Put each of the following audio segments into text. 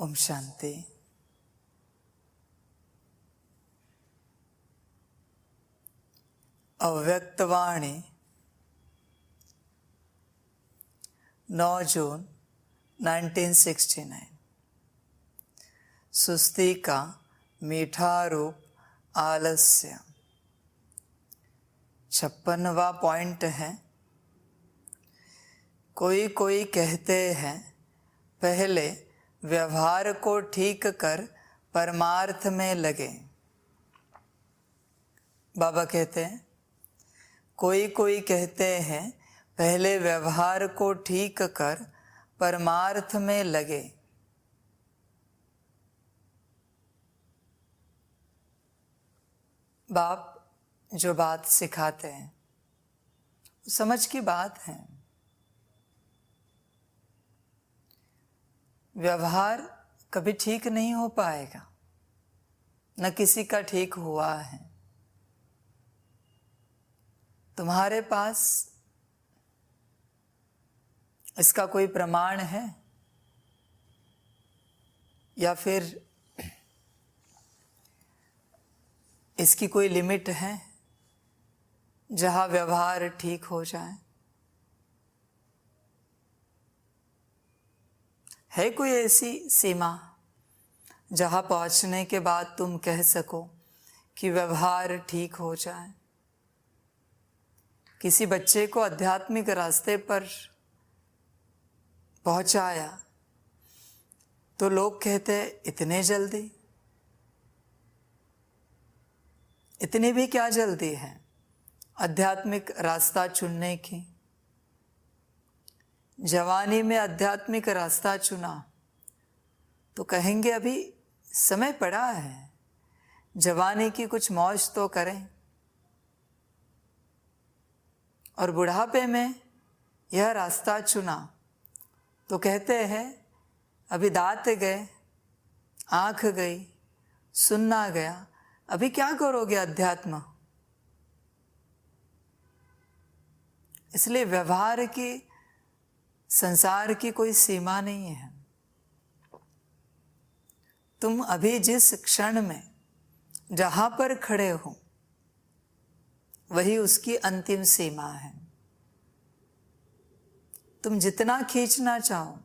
ओम शांति। अव्यक्तवाणी 9 जून 1969। सुस्ती का मीठा रूप आलस्य। 56वां पॉइंट है। कोई कोई कहते हैं पहले व्यवहार को ठीक कर परमार्थ में लगे। बाबा कहते हैं कोई कोई कहते हैं पहले व्यवहार को ठीक कर परमार्थ में लगे। बाप जो बात सिखाते हैं समझ की बात है। व्यवहार कभी ठीक नहीं हो पाएगा, न किसी का ठीक हुआ है। तुम्हारे पास इसका कोई प्रमाण है या फिर इसकी कोई लिमिट है जहां व्यवहार ठीक हो जाए? है कोई ऐसी सीमा जहां पहुंचने के बाद तुम कह सको कि व्यवहार ठीक हो जाए? किसी बच्चे को आध्यात्मिक रास्ते पर पहुंचाया तो लोग कहते हैं इतने जल्दी, इतनी भी क्या जल्दी है आध्यात्मिक रास्ता चुनने की? जवानी में आध्यात्मिक रास्ता चुना तो कहेंगे अभी समय पड़ा है, जवानी की कुछ मौज तो करें। और बुढ़ापे में यह रास्ता चुना तो कहते हैं अभी दांत गए, आंख गई, सुनना गया, अभी क्या करोगे अध्यात्म? इसलिए व्यवहार की, संसार की कोई सीमा नहीं है। तुम अभी जिस क्षण में जहां पर खड़े हो वही उसकी अंतिम सीमा है। तुम जितना खींचना चाहो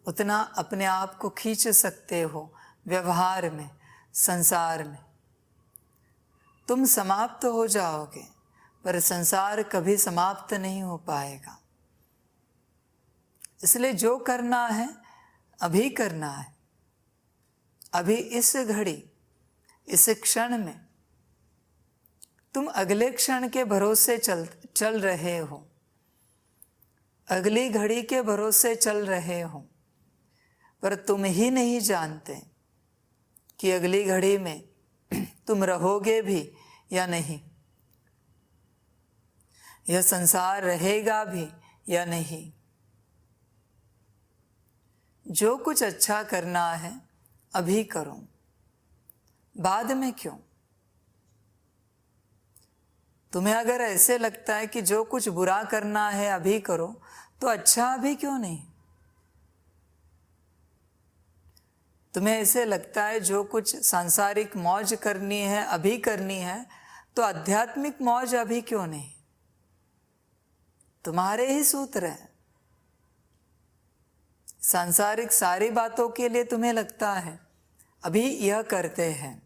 उतना अपने आप को खींच सकते हो व्यवहार में, संसार में। तुम समाप्त हो जाओगे पर संसार कभी समाप्त नहीं हो पाएगा। इसलिए जो करना है अभी करना है। अभी इस घड़ी, इस क्षण में तुम अगले क्षण के भरोसे चल रहे हो, अगली घड़ी के भरोसे चल रहे हो, पर तुम ही नहीं जानते कि अगली घड़ी में तुम रहोगे भी या नहीं, यह संसार रहेगा भी या नहीं। जो कुछ अच्छा करना है अभी करो, बाद में क्यों? तुम्हें अगर ऐसे लगता है कि जो कुछ बुरा करना है अभी करो तो अच्छा अभी क्यों नहीं? तुम्हें ऐसे लगता है जो कुछ सांसारिक मौज करनी है अभी करनी है तो आध्यात्मिक मौज अभी क्यों नहीं? तुम्हारे ही सूत्र है। सांसारिक सारी बातों के लिए तुम्हें लगता है अभी यह करते हैं,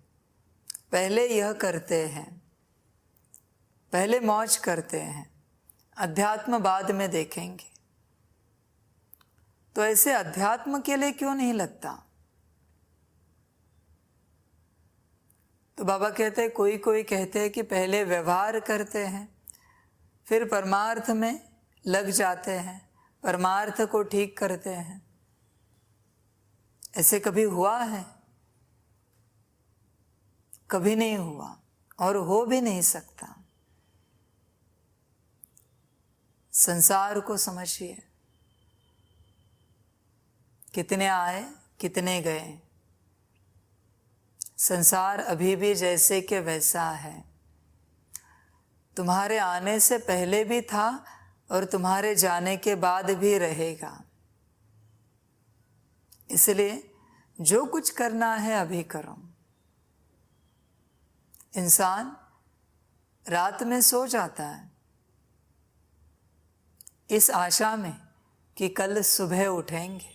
पहले यह करते हैं, पहले मौज करते हैं, अध्यात्म बाद में देखेंगे। तो ऐसे अध्यात्म के लिए क्यों नहीं लगता? तो बाबा कहते हैं कोई कोई कहते हैं कि पहले व्यवहार करते हैं फिर परमार्थ में लग जाते हैं, परमार्थ को ठीक करते हैं। ऐसे कभी हुआ है? कभी नहीं हुआ और हो भी नहीं सकता। संसार को समझिए, कितने आए कितने गए, संसार अभी भी जैसे के वैसा है। तुम्हारे आने से पहले भी था और तुम्हारे जाने के बाद भी रहेगा। इसलिए जो कुछ करना है अभी करो। इंसान रात में सो जाता है इस आशा में कि कल सुबह उठेंगे,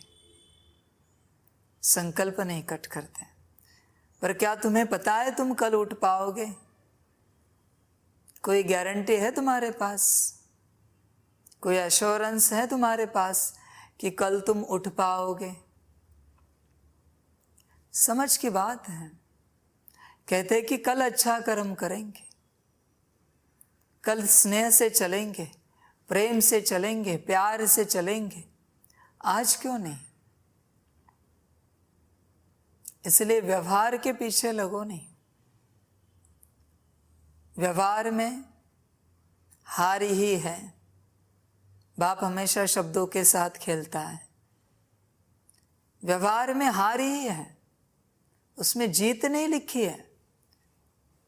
संकल्प नहीं कट करते। पर क्या तुम्हें पता है तुम कल उठ पाओगे? कोई गारंटी है तुम्हारे पास? कोई एश्योरेंस है तुम्हारे पास कि कल तुम उठ पाओगे? समझ की बात है। कहते कि कल अच्छा कर्म करेंगे, कल स्नेह से चलेंगे, प्रेम से चलेंगे, प्यार से चलेंगे, आज क्यों नहीं? इसलिए व्यवहार के पीछे लगो नहीं। व्यवहार में हार ही है। बाप हमेशा शब्दों के साथ खेलता है। व्यवहार में हार ही है, उसमें जीत नहीं लिखी है।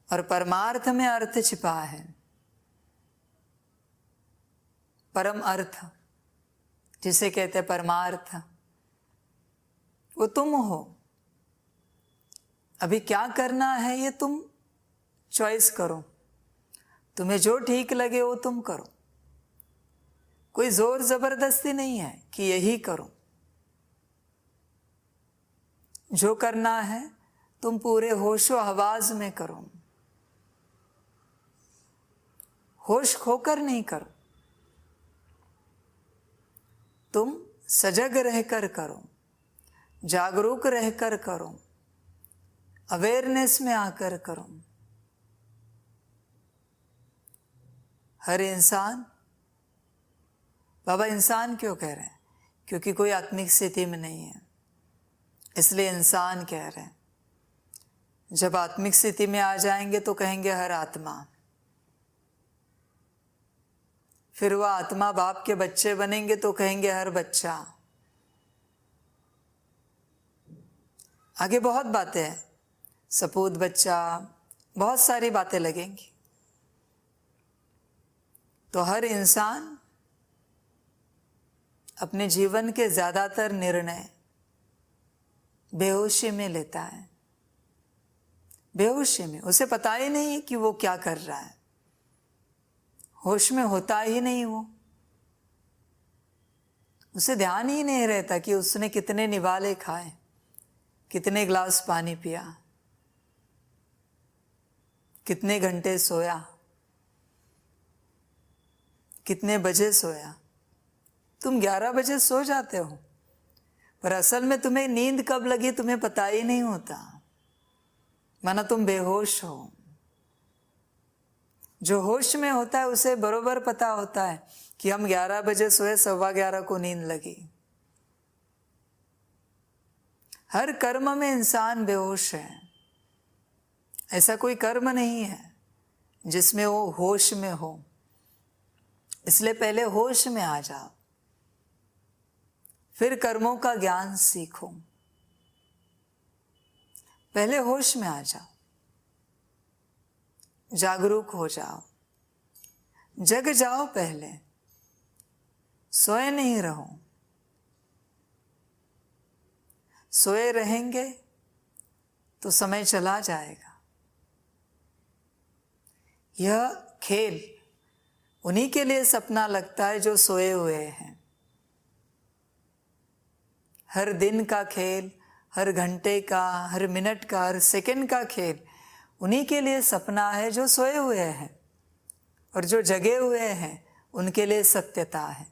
और परमार्थ में अर्थ छिपा है। परम अर्थ जिसे कहते हैं परमार्थ, वो तुम हो। अभी क्या करना है ये तुम चॉइस करो। तुम्हें जो ठीक लगे वो तुम करो। कोई जोर जबरदस्ती नहीं है कि यही करो। जो करना है तुम पूरे होशो हवास में करो। होश खोकर नहीं करो, तुम सजग रहकर करो, जागरूक रहकर करो, अवेयरनेस में आकर करो। हर इंसान, बाबा इंसान क्यों कह रहे हैं? क्योंकि कोई आत्मिक स्थिति में नहीं है, इसलिए इंसान कह रहे हैं। जब आत्मिक स्थिति में आ जाएंगे तो कहेंगे हर आत्मा। फिर वह आत्मा बाप के बच्चे बनेंगे तो कहेंगे हर बच्चा। आगे बहुत बातें हैं, सपूत बच्चा, बहुत सारी बातें लगेंगी। तो हर इंसान अपने जीवन के ज्यादातर निर्णय बेहोशी में लेता है। बेहोशी में, उसे पता ही नहीं कि वो क्या कर रहा है। होश में होता ही नहीं वो। उसे ध्यान ही नहीं रहता कि उसने कितने निवाले खाए, कितने ग्लास पानी पिया, कितने घंटे सोया, कितने बजे सोया। तुम 11 बजे सो जाते हो, पर असल में तुम्हें नींद कब लगी तुम्हें पता ही नहीं होता, माना तुम बेहोश हो। जो होश में होता है उसे बरोबर पता होता है कि हम 11 बजे सोए, 11:15 को नींद लगी। हर कर्म में इंसान बेहोश है। ऐसा कोई कर्म नहीं है जिसमें वो होश में हो। इसलिए पहले होश में आ जाओ, फिर कर्मों का ज्ञान सीखो। पहले होश में आ जाओ, जागरूक हो जाओ, जग जाओ। पहले सोए नहीं रहो। सोए रहेंगे तो समय चला जाएगा। यह खेल उन्हीं के लिए सपना लगता है जो सोए हुए हैं। हर दिन का खेल, हर घंटे का, हर मिनट का, हर सेकंड का खेल उन्हीं के लिए सपना है जो सोए हुए हैं। और जो जगे हुए हैं उनके लिए सत्यता है।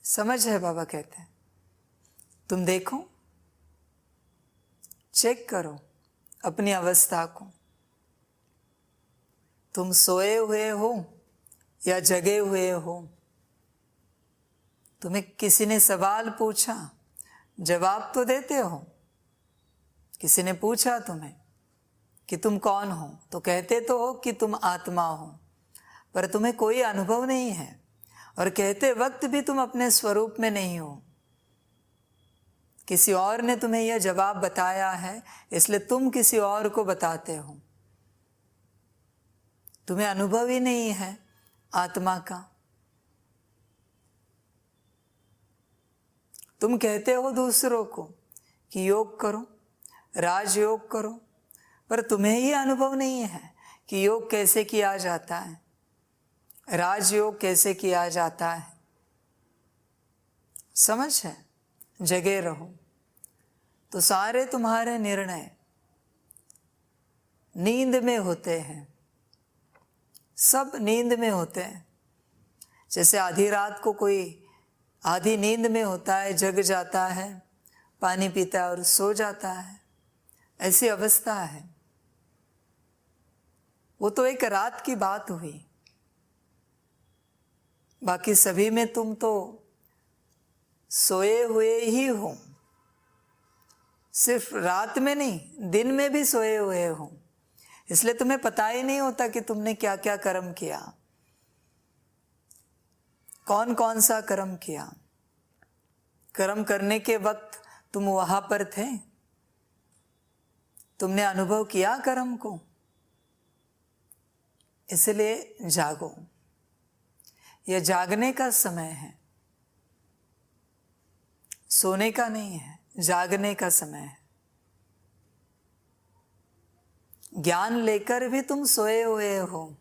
समझ है? बाबा कहते हैं तुम देखो, चेक करो अपनी अवस्था को। तुम सोए हुए हो या जगे हुए हो? तुम्हें किसी ने सवाल पूछा, जवाब तो देते हो। किसी ने पूछा तुम्हें कि तुम कौन हो, तो कहते तो हो कि तुम आत्मा हो, पर तुम्हें कोई अनुभव नहीं है। और कहते वक्त भी तुम अपने स्वरूप में नहीं हो। किसी और ने तुम्हें यह जवाब बताया है, इसलिए तुम किसी और को बताते हो। तुम्हें अनुभव ही नहीं है आत्मा का। तुम कहते हो दूसरों को कि योग करो, राजयोग करो, पर तुम्हें ही अनुभव नहीं है कि योग कैसे किया जाता है, राजयोग कैसे किया जाता है। समझ है? जगे रहो। तो सारे तुम्हारे निर्णय नींद में होते हैं, सब नींद में होते हैं। जैसे आधी रात को कोई आधी नींद में होता है, जग जाता है, पानी पीता है और सो जाता है, ऐसी अवस्था है। वो तो एक रात की बात हुई, बाकी सभी में तुम तो सोए हुए ही हो। सिर्फ रात में नहीं, दिन में भी सोए हुए हो। इसलिए तुम्हें पता ही नहीं होता कि तुमने क्या क्या कर्म किया, कौन कौन सा कर्म किया। कर्म करने के वक्त तुम वहां पर थे, तुमने अनुभव किया कर्म को। इसलिए जागो, यह जागने का समय है, सोने का नहीं है, जागने का समय है। ज्ञान लेकर भी तुम सोए हुए हो,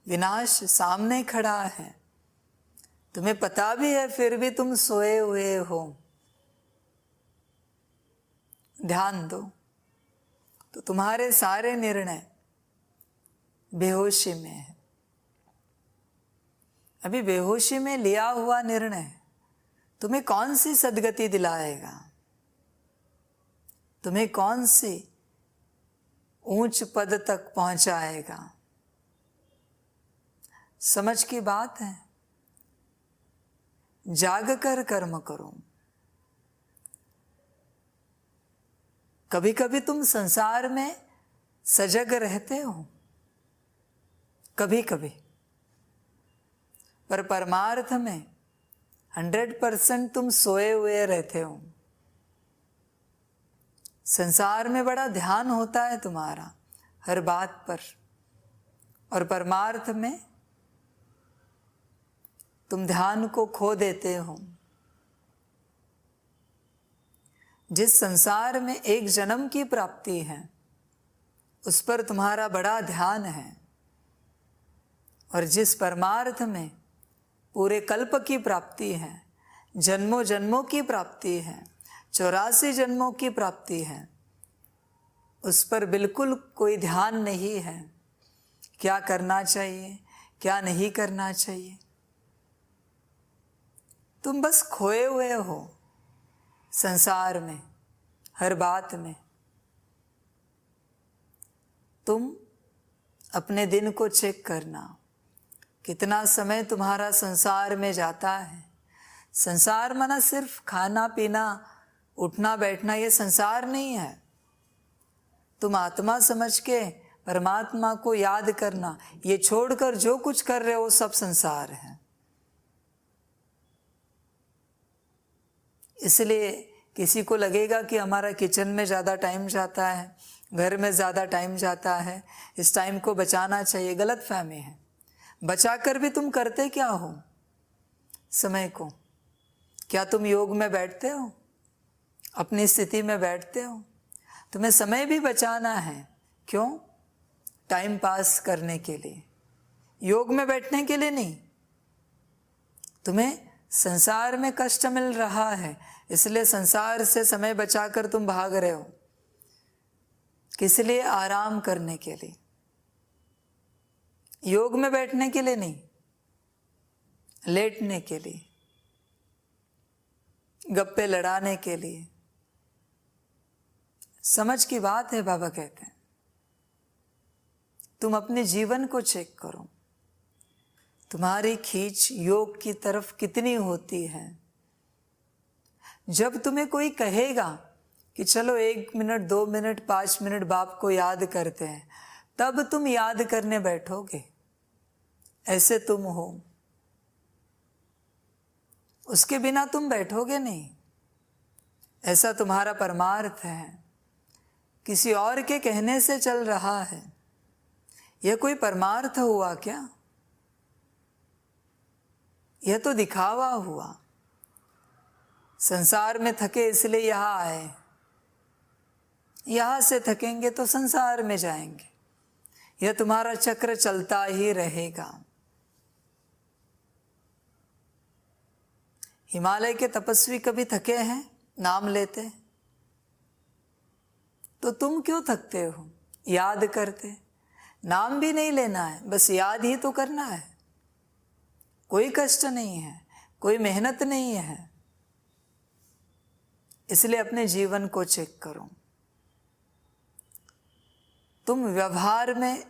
विनाश सामने खड़ा है, तुम्हें पता भी है, फिर भी तुम सोए हुए हो। ध्यान दो। तो तुम्हारे सारे निर्णय बेहोशी में है। अभी बेहोशी में लिया हुआ निर्णय तुम्हें कौन सी सद्गति दिलाएगा, तुम्हें कौन सी ऊंच पद तक पहुंचाएगा। समझ की बात है। जाग कर कर्म करो। कभी कभी तुम संसार में सजग रहते हो, कभी कभी, पर परमार्थ में 100% तुम सोए हुए रहते हो। संसार में बड़ा ध्यान होता है तुम्हारा हर बात पर, और परमार्थ में तुम ध्यान को खो देते हो। जिस संसार में एक जन्म की प्राप्ति है, उस पर तुम्हारा बड़ा ध्यान है, और जिस परमार्थ में पूरे कल्प की प्राप्ति है, जन्मों जन्मों की प्राप्ति है, 84 जन्मों की प्राप्ति है, उस पर बिल्कुल कोई ध्यान नहीं है। क्या करना चाहिए, क्या नहीं करना चाहिए, तुम बस खोए हुए हो संसार में, हर बात में। तुम अपने दिन को चेक करना, कितना समय तुम्हारा संसार में जाता है। संसार माना सिर्फ खाना पीना, उठना बैठना, ये संसार नहीं है। तुम आत्मा समझ के परमात्मा को याद करना, ये छोड़कर जो कुछ कर रहे हो सब संसार है। इसलिए किसी को लगेगा कि हमारा किचन में ज़्यादा टाइम जाता है, घर में ज़्यादा टाइम जाता है, इस टाइम को बचाना चाहिए। गलत फहमी है। बचाकर भी तुम करते क्या हो समय को? क्या तुम योग में बैठते हो, अपनी स्थिति में बैठते हो? तुम्हें समय भी बचाना है। क्यों? टाइम पास करने के लिए, योग में बैठने के लिए नहीं। तुम्हें संसार में कष्ट मिल रहा है, इसलिए संसार से समय बचाकर तुम भाग रहे हो। किस लिए? आराम करने के लिए, योग में बैठने के लिए नहीं, लेटने के लिए, गप्पे लड़ाने के लिए। समझ की बात है। बाबा कहते हैं तुम अपने जीवन को चेक करो, तुम्हारी खींच योग की तरफ कितनी होती है। जब तुम्हें कोई कहेगा कि चलो 1 मिनट 2 मिनट 5 मिनट बाप को याद करते हैं, तब तुम याद करने बैठोगे। ऐसे तुम हो, उसके बिना तुम बैठोगे नहीं। ऐसा तुम्हारा परमार्थ है, किसी और के कहने से चल रहा है। यह कोई परमार्थ हुआ क्या? यह तो दिखावा हुआ। संसार में थके इसलिए यहाँ आए, यहाँ से थकेंगे तो संसार में जाएंगे। यह तुम्हारा चक्र चलता ही रहेगा। हिमालय के तपस्वी कभी थके हैं नाम लेते? तो तुम क्यों थकते हो? याद करते। नाम भी नहीं लेना है, बस याद ही तो करना है। कोई कष्ट नहीं है, कोई मेहनत नहीं है। इसलिए अपने जीवन को चेक करो। तुम व्यवहार में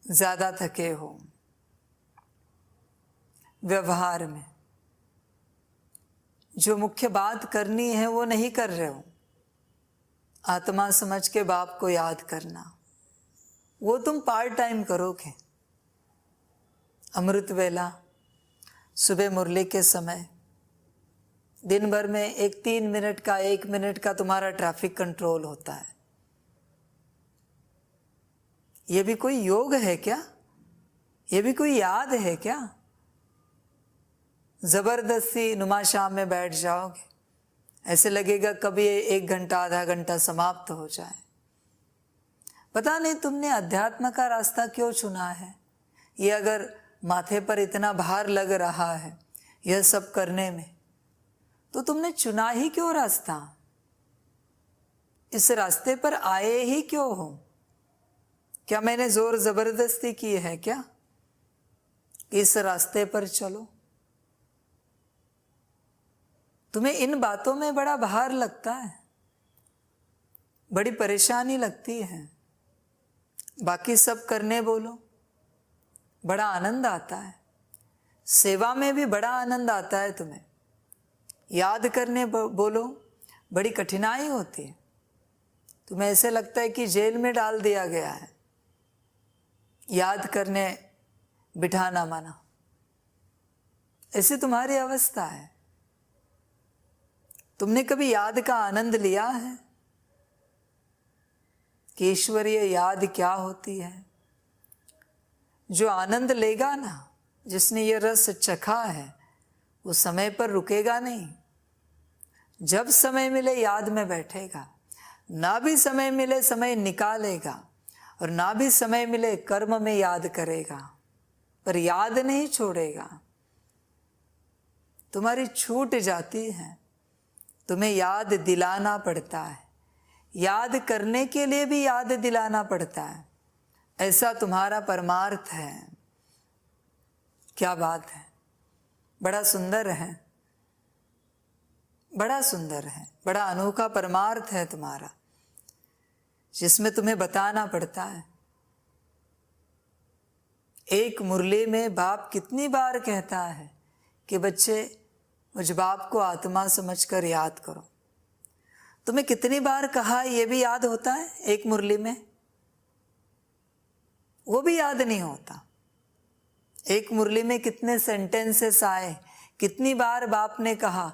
ज्यादा थके हो, व्यवहार में जो मुख्य बात करनी है वो नहीं कर रहे हो। आत्मा समझ के बाप को याद करना, वो तुम पार्ट टाइम करोगे। अमृत वेला, सुबह मुरली के समय, दिन भर में 3 मिनट का 1 मिनट का तुम्हारा ट्रैफिक कंट्रोल होता है। ये भी कोई योग है क्या? ये भी कोई याद है क्या? जबरदस्ती नुमा शाम में बैठ जाओगे, ऐसे लगेगा कभी 1 घंटा आधा घंटा समाप्त हो जाए। पता नहीं तुमने अध्यात्म का रास्ता क्यों चुना है। ये अगर माथे पर इतना भार लग रहा है यह सब करने में, तो तुमने चुना ही क्यों रास्ता? इस रास्ते पर आए ही क्यों हो? क्या मैंने जोर जबरदस्ती की है क्या? इस रास्ते पर चलो। तुम्हें इन बातों में बड़ा भार लगता है, बड़ी परेशानी लगती है। बाकी सब करने बोलो, बड़ा आनंद आता है। सेवा में भी बड़ा आनंद आता है तुम्हें। याद करने बोलो, बड़ी कठिनाई होती है। तुम्हें ऐसे लगता है कि जेल में डाल दिया गया है। याद करने बिठाना माना, ऐसी तुम्हारी अवस्था है। तुमने कभी याद का आनंद लिया है कि ईश्वरीय याद क्या होती है? जो आनंद लेगा ना, जिसने ये रस चखा है, वो समय पर रुकेगा नहीं। जब समय मिले याद में बैठेगा, ना भी समय मिले समय निकालेगा, और ना भी समय मिले कर्म में याद करेगा, पर याद नहीं छोड़ेगा। तुम्हारी छूट जाती है, तुम्हें याद दिलाना पड़ता है। याद करने के लिए भी याद दिलाना पड़ता है। ऐसा तुम्हारा परमार्थ है। क्या बात है, बड़ा सुंदर है, बड़ा सुंदर है, बड़ा अनोखा परमार्थ है तुम्हारा, जिसमें तुम्हें बताना पड़ता है। एक मुरली में बाप कितनी बार कहता है कि बच्चे मुझ बाप को आत्मा समझकर याद करो। तुम्हें कितनी बार कहा ये भी याद होता है? एक मुरली में वो भी याद नहीं होता। एक मुरली में कितने सेंटेंसेस आए, कितनी बार बाप ने कहा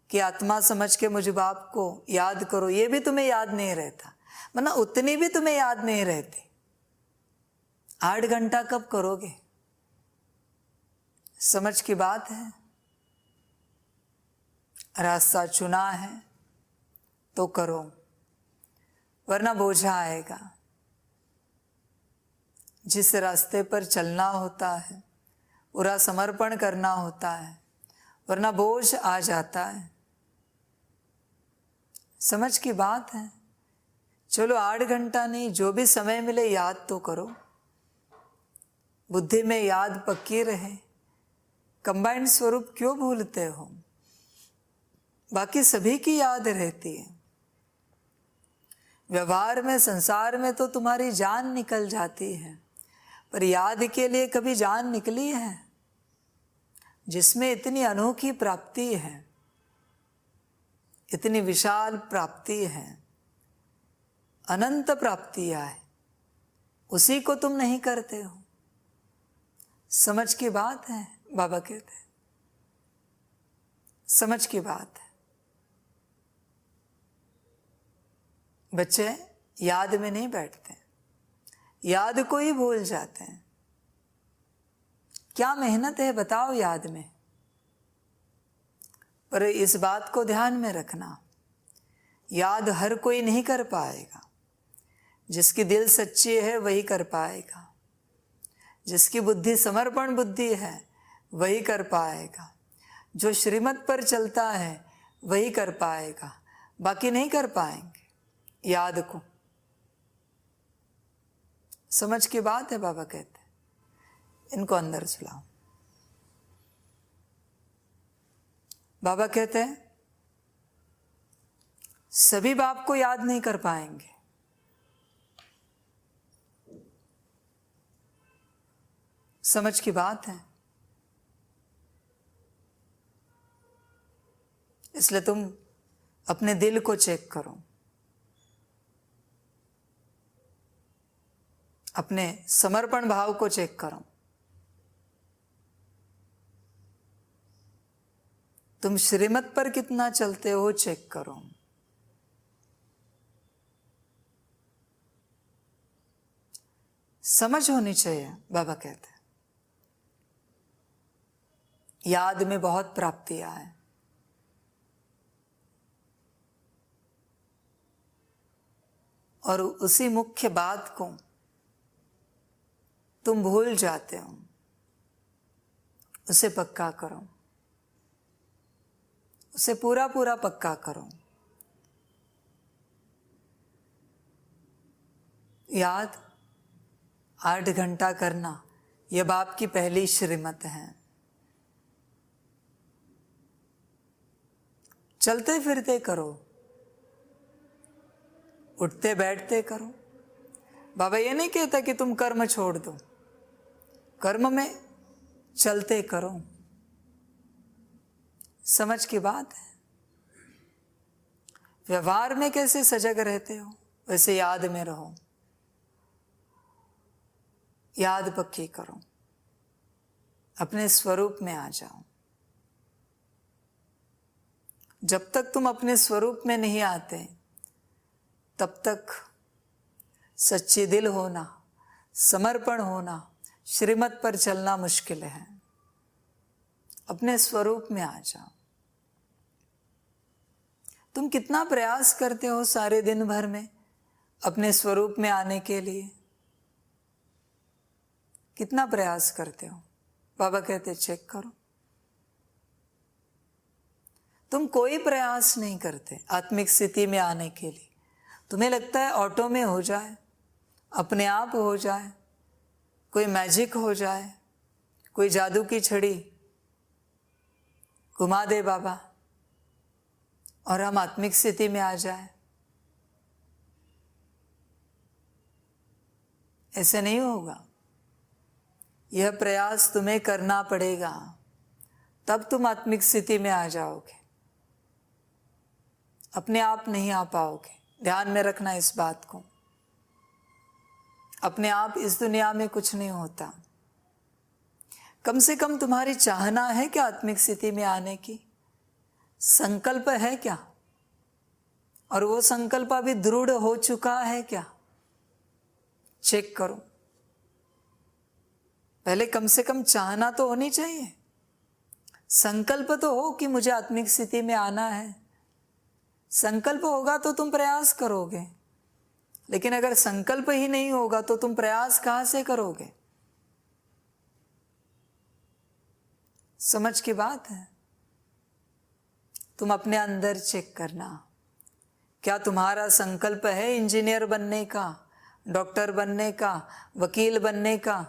कि आत्मा समझ के मुझ बाप को याद करो, ये भी तुम्हें याद नहीं रहता। वरना उतनी भी तुम्हें याद नहीं रहती। 8 घंटा कब करोगे? समझ की बात है। रास्ता चुना है तो करो, वरना बोझा आएगा। जिस रास्ते पर चलना होता है पूरा समर्पण करना होता है, वरना बोझ आ जाता है। समझ की बात है। चलो 8 घंटा नहीं, जो भी समय मिले याद तो करो। बुद्धि में याद पक्की रहे। कंबाइंड स्वरूप क्यों भूलते हो? बाकी सभी की याद रहती है। व्यवहार में, संसार में तो तुम्हारी जान निकल जाती है, पर याद के लिए कभी जान निकली है? जिसमें इतनी अनोखी प्राप्ति है, इतनी विशाल प्राप्ति है, अनंत प्राप्तियां है, उसी को तुम नहीं करते हो। समझ की बात है, बाबा कहते हैं, समझ की बात है। बच्चे याद में नहीं बैठते, याद को ही भूल जाते हैं। क्या मेहनत है बताओ याद में? पर इस बात को ध्यान में रखना, याद हर कोई नहीं कर पाएगा। जिसकी दिल सच्ची है वही कर पाएगा, जिसकी बुद्धि समर्पण बुद्धि है वही कर पाएगा, जो श्रीमत पर चलता है वही कर पाएगा, बाकी नहीं कर पाएंगे। याद को समझ की बात है। बाबा कहते हैं इनको अंदर सुलाओ। बाबा कहते हैं सभी बाप को याद नहीं कर पाएंगे, समझ की बात है। इसलिए तुम अपने दिल को चेक करो, अपने समर्पण भाव को चेक करो। तुम श्रीमत पर कितना चलते हो चेक करो। समझ होनी चाहिए। बाबा कहते हैं याद में बहुत प्राप्तियां हैं, और उसी मुख्य बात को तुम भूल जाते हो, उसे पक्का करो, उसे पूरा पूरा पक्का करो। याद 8 घंटा करना यह बाप की पहली श्रीमत है। चलते फिरते करो, उठते बैठते करो। बाबा ये नहीं कहता कि तुम कर्म छोड़ दो, कर्म में चलते करो। समझ की बात है। व्यवहार में कैसे सजग रहते हो वैसे याद में रहो, याद पक्की करो, अपने स्वरूप में आ जाओ। जब तक तुम अपने स्वरूप में नहीं आते तब तक सच्चे दिल होना, समर्पण होना, श्रीमत पर चलना मुश्किल है। अपने स्वरूप में आ जाओ। तुम कितना प्रयास करते हो सारे दिन भर में अपने स्वरूप में आने के लिए, कितना प्रयास करते हो? बाबा कहते चेक करो। तुम कोई प्रयास नहीं करते आत्मिक स्थिति में आने के लिए। तुम्हें लगता है ऑटो में हो जाए, अपने आप हो जाए, कोई मैजिक हो जाए, कोई जादू की छड़ी घुमा दे बाबा और हम आत्मिक स्थिति में आ जाए। ऐसे नहीं होगा। यह प्रयास तुम्हें करना पड़ेगा, तब तुम आत्मिक स्थिति में आ जाओगे। अपने आप नहीं आ पाओगे। ध्यान में रखना इस बात को। अपने आप इस दुनिया में कुछ नहीं होता। कम से कम तुम्हारी चाहना है क्या आत्मिक स्थिति में आने की? संकल्प है क्या? और वो संकल्प अभी दृढ़ हो चुका है क्या? चेक करो। पहले कम से कम चाहना तो होनी चाहिए, संकल्प तो हो कि मुझे आत्मिक स्थिति में आना है। संकल्प होगा तो तुम प्रयास करोगे, लेकिन अगर संकल्प ही नहीं होगा तो तुम प्रयास कहां से करोगे? समझ की बात है। तुम अपने अंदर चेक करना, क्या तुम्हारा संकल्प है इंजीनियर बनने का, डॉक्टर बनने का, वकील बनने का?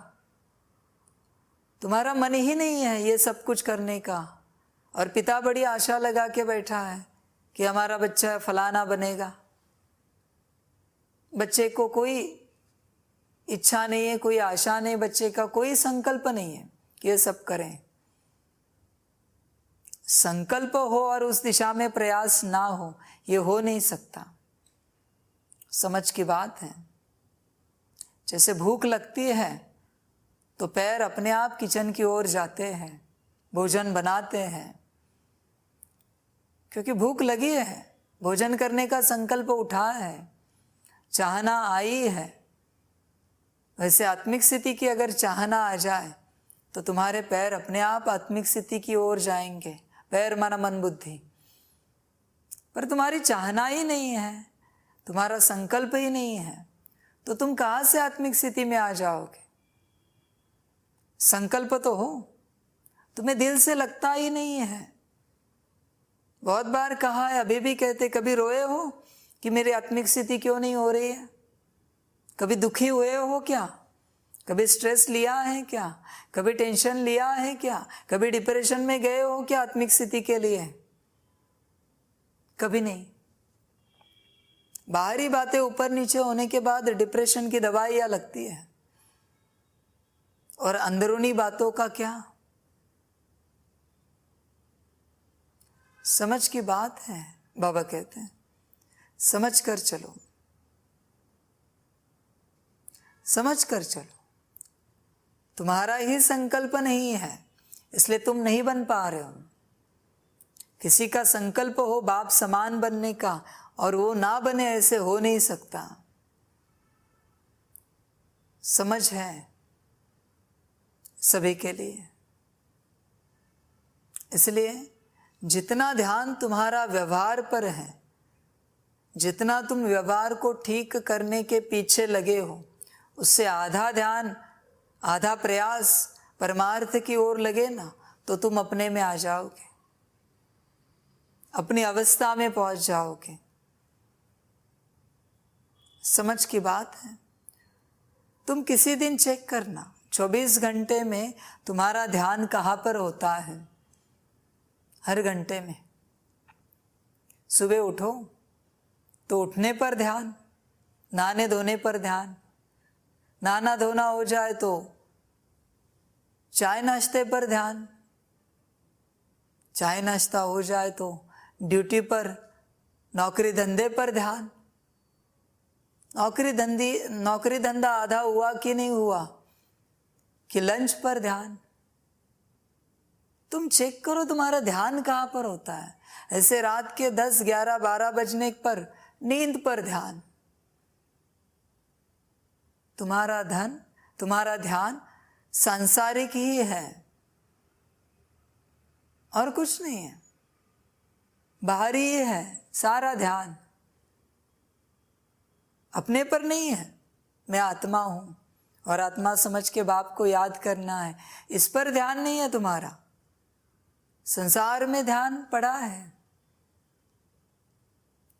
तुम्हारा मन ही नहीं है ये सब कुछ करने का, और पिता बड़ी आशा लगा के बैठा है कि हमारा बच्चा फलाना बनेगा। बच्चे को कोई इच्छा नहीं है, कोई आशा नहीं, बच्चे का कोई संकल्प नहीं है कि ये सब करें। संकल्प हो और उस दिशा में प्रयास ना हो, ये हो नहीं सकता। समझ की बात है। जैसे भूख लगती है तो पैर अपने आप किचन की ओर जाते हैं, भोजन बनाते हैं, क्योंकि भूख लगी है, भोजन करने का संकल्प उठा है, चाहना आई है। वैसे आत्मिक स्थिति की अगर चाहना आ जाए तो तुम्हारे पैर अपने आप आत्मिक स्थिति की ओर जाएंगे। पैर माना मन बुद्धि, पर तुम्हारी चाहना ही नहीं है, तुम्हारा संकल्प ही नहीं है, तो तुम कहाँ से आत्मिक स्थिति में आ जाओगे? संकल्प तो हो, तुम्हें दिल से लगता ही नहीं है। बहुत बार कहा है, अभी भी कहते, कभी रोए हो कि मेरी आत्मिक स्थिति क्यों नहीं हो रही है? कभी दुखी हुए हो क्या? कभी स्ट्रेस लिया है क्या? कभी टेंशन लिया है क्या? कभी डिप्रेशन में गए हो क्या आत्मिक स्थिति के लिए? कभी नहीं। बाहरी बातें ऊपर नीचे होने के बाद डिप्रेशन की दवाइयां लगती है, और अंदरूनी बातों का क्या? समझ की बात है। बाबा कहते हैं समझ कर चलो, समझ कर चलो। तुम्हारा ही संकल्प नहीं है, इसलिए तुम नहीं बन पा रहे हो। किसी का संकल्प हो बाप समान बनने का और वो ना बने, ऐसे हो नहीं सकता। समझ है सभी के लिए। इसलिए जितना ध्यान तुम्हारा व्यवहार पर है, जितना तुम व्यवहार को ठीक करने के पीछे लगे हो, उससे आधा ध्यान, आधा प्रयास परमार्थ की ओर लगे ना, तो तुम अपने में आ जाओगे, अपनी अवस्था में पहुंच जाओगे। समझ की बात है। तुम किसी दिन चेक करना, 24 घंटे में तुम्हारा ध्यान कहाँ पर होता है? हर घंटे में। सुबह उठो तो उठने पर ध्यान, नहाने धोने पर ध्यान, नहाना धोना हो जाए तो चाय नाश्ते पर ध्यान, चाय नाश्ता हो जाए तो ड्यूटी पर, नौकरी धंधे पर ध्यान, नौकरी धंधा आधा हुआ कि नहीं हुआ, कि लंच पर ध्यान। तुम चेक करो तुम्हारा ध्यान कहाँ पर होता है। ऐसे रात के 10, 11, 12 बजने पर नींद पर ध्यान। तुम्हारा ध्यान सांसारिक ही है और कुछ नहीं है, बाहरी ही है सारा ध्यान। अपने पर नहीं है। मैं आत्मा हूं और आत्मा समझ के बाप को याद करना है, इस पर ध्यान नहीं है तुम्हारा। संसार में ध्यान पड़ा है।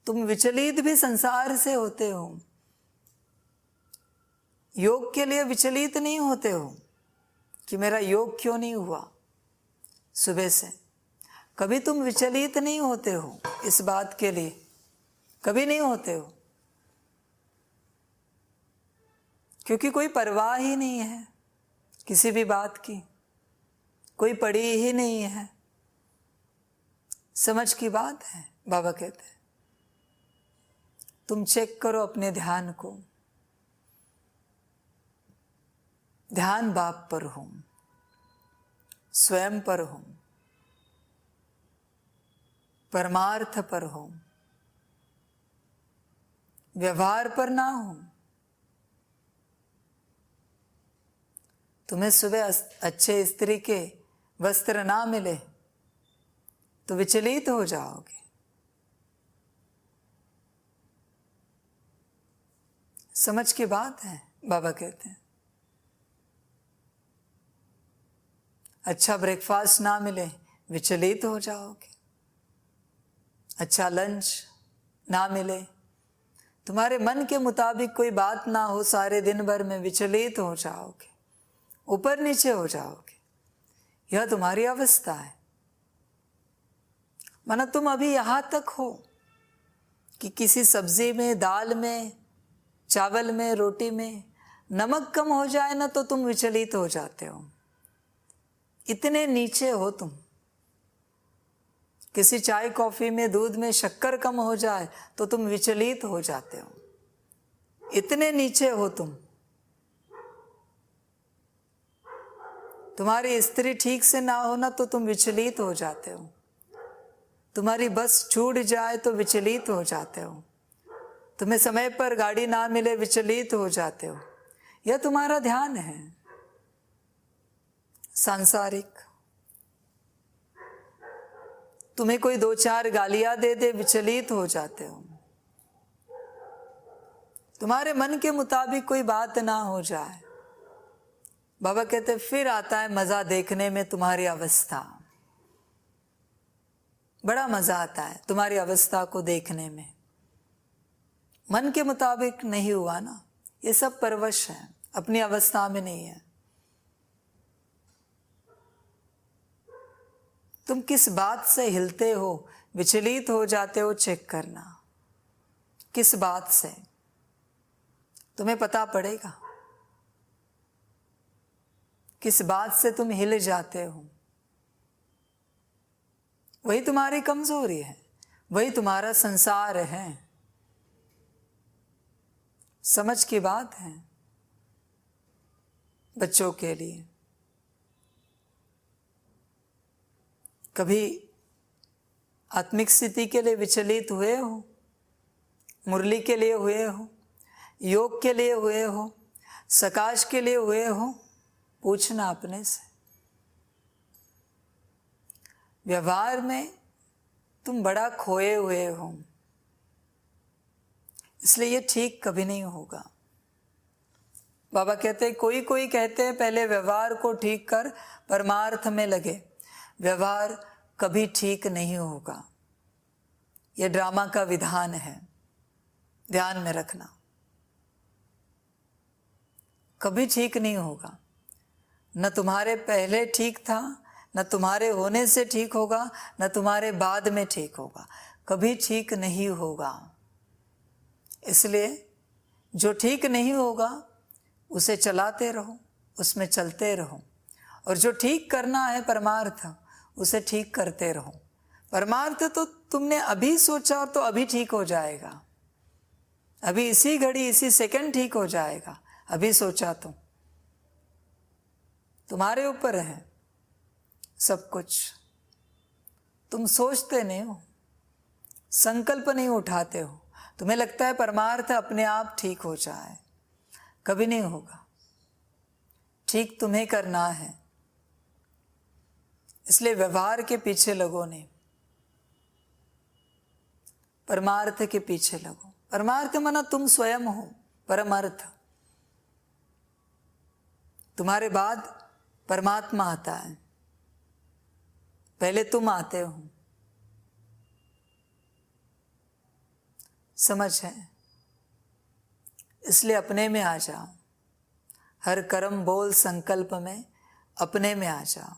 तुम विचलित भी संसार से होते हो, योग के लिए विचलित नहीं होते हो कि मेरा योग क्यों नहीं हुआ सुबह से। कभी तुम विचलित नहीं होते हो इस बात के लिए, कभी नहीं होते हो, क्योंकि कोई परवाह ही नहीं है किसी भी बात की, कोई पड़ी ही नहीं है। समझ की बात है। बाबा कहते हैं तुम चेक करो अपने ध्यान को। ध्यान बाप पर हो, स्वयं पर हो, परमार्थ पर हो, व्यवहार पर ना हो। तुम्हें सुबह अच्छे स्त्री के वस्त्र ना मिले तो विचलित हो जाओगे। समझ की बात है। बाबा कहते हैं अच्छा ब्रेकफास्ट ना मिले विचलित हो जाओगे, अच्छा लंच ना मिले, तुम्हारे मन के मुताबिक कोई बात ना हो सारे दिन भर में विचलित हो जाओगे, ऊपर नीचे हो जाओगे। यह तुम्हारी अवस्था है। माना तुम अभी यहां तक हो कि किसी सब्जी में, दाल में, चावल में, रोटी में नमक कम हो जाए ना तो तुम विचलित हो जाते हो। इतने नीचे हो तुम। किसी चाय कॉफी में, दूध में शक्कर कम हो जाए तो तुम विचलित हो जाते हो। इतने नीचे हो तुम। तुम्हारी स्त्री ठीक से ना हो ना तो तुम विचलित हो जाते हो। तुम्हारी बस छूट जाए तो विचलित हो जाते हो। तुम्हें समय पर गाड़ी ना मिले विचलित हो जाते हो। यह तुम्हारा ध्यान है सांसारिक। तुम्हें कोई 2-4 गालियां दे दे, विचलित हो जाते हो। तुम्हारे मन के मुताबिक कोई बात ना हो जाए, बाबा कहते फिर आता है मजा देखने में तुम्हारी अवस्था। बड़ा मजा आता है तुम्हारी अवस्था को देखने में। मन के मुताबिक नहीं हुआ ना, ये सब परवश है, अपनी अवस्था में नहीं है। तुम किस बात से हिलते हो, विचलित हो जाते हो, चेक करना किस बात से, तुम्हें पता पड़ेगा किस बात से तुम हिल जाते हो। वही तुम्हारी कमजोरी है, वही तुम्हारा संसार है। समझ की बात है बच्चों के लिए। कभी आत्मिक स्थिति के लिए विचलित हुए हो, मुरली के लिए हुए हो, योग के लिए हुए हो, सकाश के लिए हुए हो, पूछना अपने से। व्यवहार में तुम बड़ा खोए हुए हो, इसलिए ये ठीक कभी नहीं होगा। बाबा कहते हैं, कोई कोई कहते हैं पहले व्यवहार को ठीक कर, परमार्थ में लगे। व्यवहार कभी ठीक नहीं होगा, यह ड्रामा का विधान है, ध्यान में रखना। कभी ठीक नहीं होगा, न तुम्हारे पहले ठीक था, न तुम्हारे होने से ठीक होगा, न तुम्हारे बाद में ठीक होगा, कभी ठीक नहीं होगा। इसलिए जो ठीक नहीं होगा उसे चलाते रहो, उसमें चलते रहो, और जो ठीक करना है परमार्थ, उसे ठीक करते रहो। परमार्थ तो तुमने अभी सोचा तो अभी ठीक हो जाएगा, अभी इसी घड़ी इसी सेकंड ठीक हो जाएगा। अभी सोचा तो तुम्हारे ऊपर है सब कुछ। तुम सोचते नहीं हो, संकल्प नहीं उठाते हो, तुम्हें लगता है परमार्थ अपने आप ठीक हो जाए, कभी नहीं होगा। ठीक तुम्हें करना है, इसलिए व्यवहार के पीछे लगो नहीं, परमार्थ के पीछे लगो। परमार्थ माना तुम स्वयं हो, परमार्थ। तुम्हारे बाद परमात्मा आता है, पहले तुम आते हो। समझ है? इसलिए अपने में आ जाओ, हर कर्म बोल संकल्प में अपने में आ जाओ,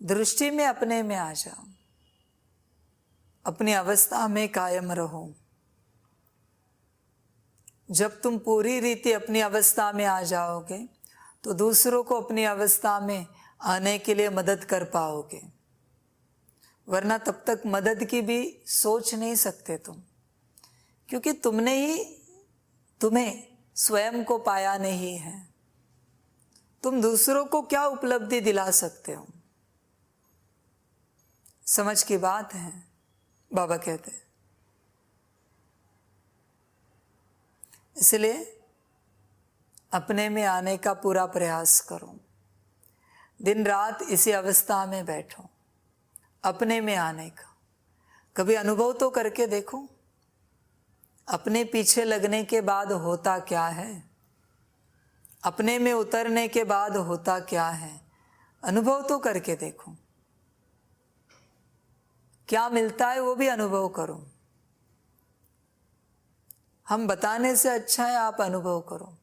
दृष्टि में अपने में आ जाओ, अपनी अवस्था में कायम रहो। जब तुम पूरी रीति अपनी अवस्था में आ जाओगे तो दूसरों को अपनी अवस्था में आने के लिए मदद कर पाओगे, वरना तब तक मदद की भी सोच नहीं सकते तुम, क्योंकि तुमने ही तुम्हें स्वयं को पाया नहीं है। तुम दूसरों को क्या उपलब्धि दिला सकते हो? समझ की बात है, बाबा कहते हैं। इसलिए अपने में आने का पूरा प्रयास करो, दिन रात इसी अवस्था में बैठो, अपने में आने का। कभी अनुभव तो करके देखो, अपने पीछे लगने के बाद होता क्या है, अपने में उतरने के बाद होता क्या है, अनुभव तो करके देखो। क्या मिलता है वो भी अनुभव करो। हम बताने से अच्छा है आप अनुभव करो।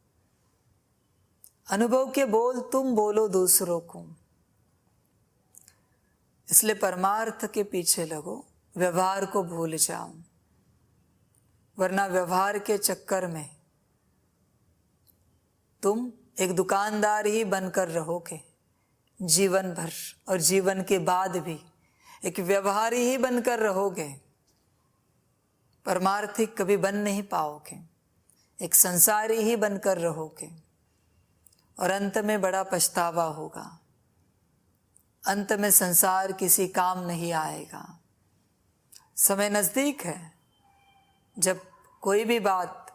अनुभव के बोल तुम बोलो दूसरों को। इसलिए परमार्थ के पीछे लगो, व्यवहार को भूल जाओ, वरना व्यवहार के चक्कर में तुम एक दुकानदार ही बनकर रहोगे जीवन भर, और जीवन के बाद भी एक व्यवहारी ही बनकर रहोगे। परमार्थिक कभी बन नहीं पाओगे, एक संसारी ही बनकर रहोगे, और अंत में बड़ा पछतावा होगा। अंत में संसार किसी काम नहीं आएगा। समय नजदीक है जब कोई भी बात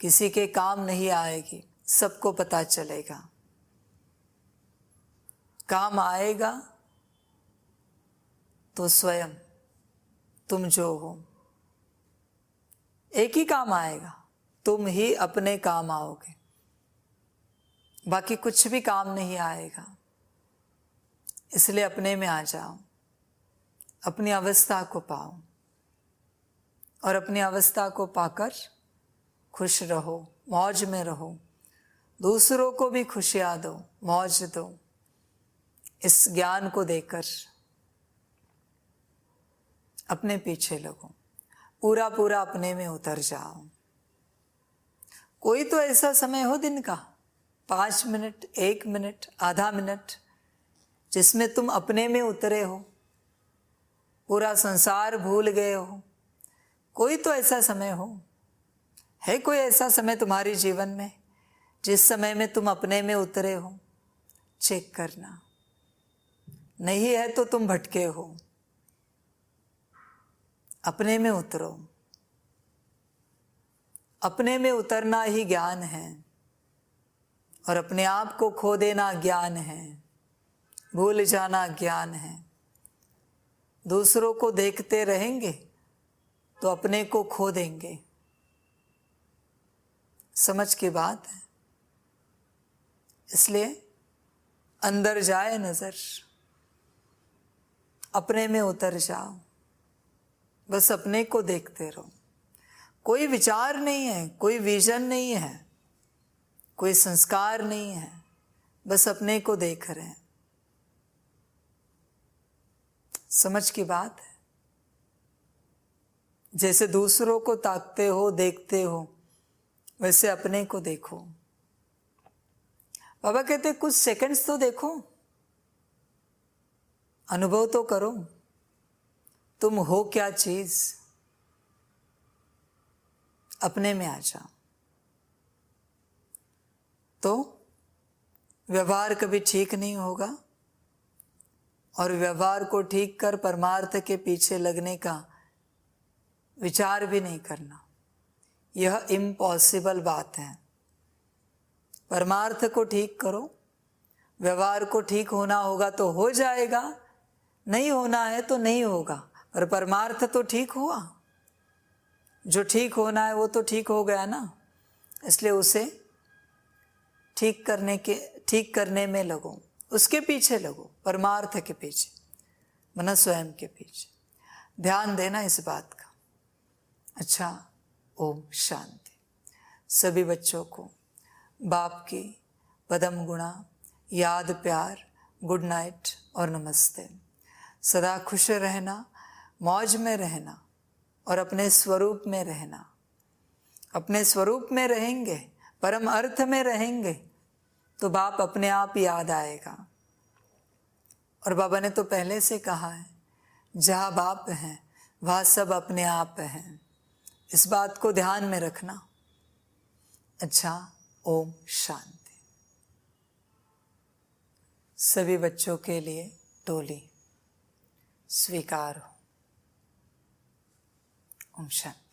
किसी के काम नहीं आएगी, सबको पता चलेगा। काम आएगा तो स्वयं तुम जो हो एक ही काम आएगा, तुम ही अपने काम आओगे, बाकी कुछ भी काम नहीं आएगा। इसलिए अपने में आ जाओ, अपनी अवस्था को पाओ और अपनी अवस्था को पाकर खुश रहो, मौज में रहो, दूसरों को भी खुशियाँ दो, मौज दो। इस ज्ञान को देकर अपने पीछे लगो, पूरा पूरा अपने में उतर जाओ। कोई तो ऐसा समय हो दिन का 5 मिनट, 1 मिनट, आधा मिनट, जिसमें तुम अपने में उतरे हो, पूरा संसार भूल गए हो। कोई तो ऐसा समय हो, है कोई ऐसा समय तुम्हारे जीवन में जिस समय में तुम अपने में उतरे हो? चेक करना। नहीं है तो तुम भटके हो। अपने में उतरो। अपने में उतरना ही ज्ञान है और अपने आप को खो देना ज्ञान है, भूल जाना ज्ञान है। दूसरों को देखते रहेंगे तो अपने को खो देंगे। समझ की बात है। इसलिए अंदर जाए नजर, अपने में उतर जाओ, बस अपने को देखते रहो। कोई विचार नहीं है, कोई विजन नहीं है, कोई संस्कार नहीं है, बस अपने को देख रहे हैं। समझ की बात है। जैसे दूसरों को ताकते हो, देखते हो, वैसे अपने को देखो। बाबा कहते कुछ सेकंड्स तो देखो, अनुभव तो करो, तुम हो क्या चीज। अपने में आ जाओ तो व्यवहार कभी ठीक नहीं होगा और व्यवहार को ठीक कर परमार्थ के पीछे लगने का विचार भी नहीं करना। यह इम्पॉसिबल बात है। परमार्थ को ठीक करो, व्यवहार को ठीक होना होगा तो हो जाएगा, नहीं होना है तो नहीं होगा, पर परमार्थ तो ठीक हुआ। जो ठीक होना है वो तो ठीक हो गया ना। इसलिए उसे ठीक करने में लगो, उसके पीछे लगो, परमार्थ के पीछे, मन स्वयं के पीछे। ध्यान देना इस बात का। अच्छा, ओम शांति। सभी बच्चों को बाप की पदम गुणा, याद, प्यार, गुड नाइट और नमस्ते। सदा खुश रहना, मौज में रहना और अपने स्वरूप में रहना। अपने स्वरूप में रहेंगे, परम अर्थ में रहेंगे तो बाप अपने आप याद आएगा। और बाबा ने तो पहले से कहा है, जहाँ बाप हैं वहाँ सब अपने आप हैं। इस बात को ध्यान में रखना। अच्छा, ओम शांति। सभी बच्चों के लिए टोली स्वीकार हो। ओम शांति।